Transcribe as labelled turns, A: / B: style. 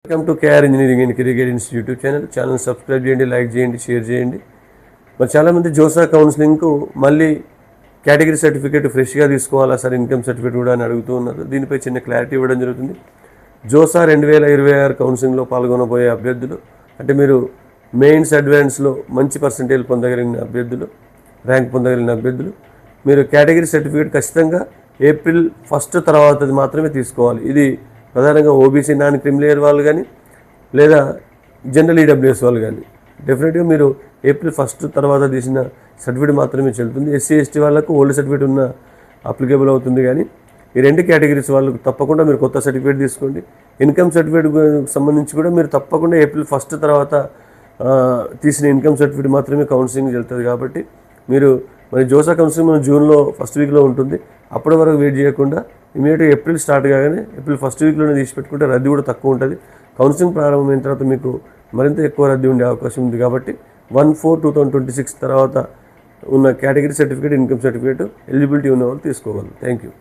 A: Welcome to KR engineering and career institute channel subscribe చేయండి, like చేయండి, share చేయండి. మరి చాలామంది జోసా కౌన్సిలింగ్కు మళ్ళీ కేటగిరీ సర్టిఫికేట్ ఫ్రెష్గా తీసుకోవాలా సార్, ఇన్కమ్ సర్టిఫికేట్ కూడా అని అడుగుతూ ఉన్నారు. దీనిపై చిన్న క్లారిటీ ఇవ్వడం జరుగుతుంది. జోసా 2026 కౌన్సిలింగ్లో పాల్గొనబోయే అభ్యర్థులు, అంటే మీరు మెయిన్స్ అడ్వాన్స్లో మంచి పర్సంటేజ్ పొందగలిగిన అభ్యర్థులు, ర్యాంక్ పొందగలిగిన అభ్యర్థులు, మీరు కేటగిరీ సర్టిఫికేట్ ఖచ్చితంగా ఏప్రిల్ 1 తర్వాత మాత్రమే తీసుకోవాలి. ఇది ప్రధానంగా ఓబీసీ నాన్ క్రిమిలేయర్ వాళ్ళు కానీ లేదా జనరల్ ఈడబ్ల్యూఎస్ వాళ్ళు కానీ డెఫినెట్గా మీరు ఏప్రిల్ 1 తర్వాత తీసిన సర్టిఫికేట్ మాత్రమే చెల్లుతుంది. ఎస్సీ ఎస్టీ వాళ్ళకు ఓల్డ్ సర్టిఫికేట్ ఉన్న అప్లికేబుల్ అవుతుంది. కానీ ఈ 2 కేటగిరీస్ వాళ్ళకు తప్పకుండా మీరు కొత్త సర్టిఫికేట్ తీసుకోండి. ఇన్కమ్ సర్టిఫికేట్ సంబంధించి కూడా మీరు తప్పకుండా ఏప్రిల్ 1 తర్వాత తీసిన ఇన్కమ్ సర్టిఫికేట్ మాత్రమే కౌన్సిలింగ్ వెళ్తుంది. కాబట్టి మీరు మరి జోసా కౌన్సిలింగ్ మన జూన్లో ఫస్ట్ వీక్లో ఉంటుంది. అప్పటి వరకు వెయిట్ చేయకుండా ఇమీడియట్గా ఏప్రిల్ స్టార్ట్ కాగానే ఏప్రిల్ ఫస్ట్ వీక్లోనే తీసి పెట్టుకుంటే రద్దీ కూడా తక్కువ ఉంటుంది. కౌన్సిలింగ్ ప్రారంభమైన తర్వాత మీకు మరింత ఎక్కువ రద్దీ ఉండే అవకాశం ఉంది. కాబట్టి 1/4/2026 తర్వాత ఉన్న category certificate, income certificate eligibility ఉన్న వాళ్ళు తీసుకోగలరు. Thank you.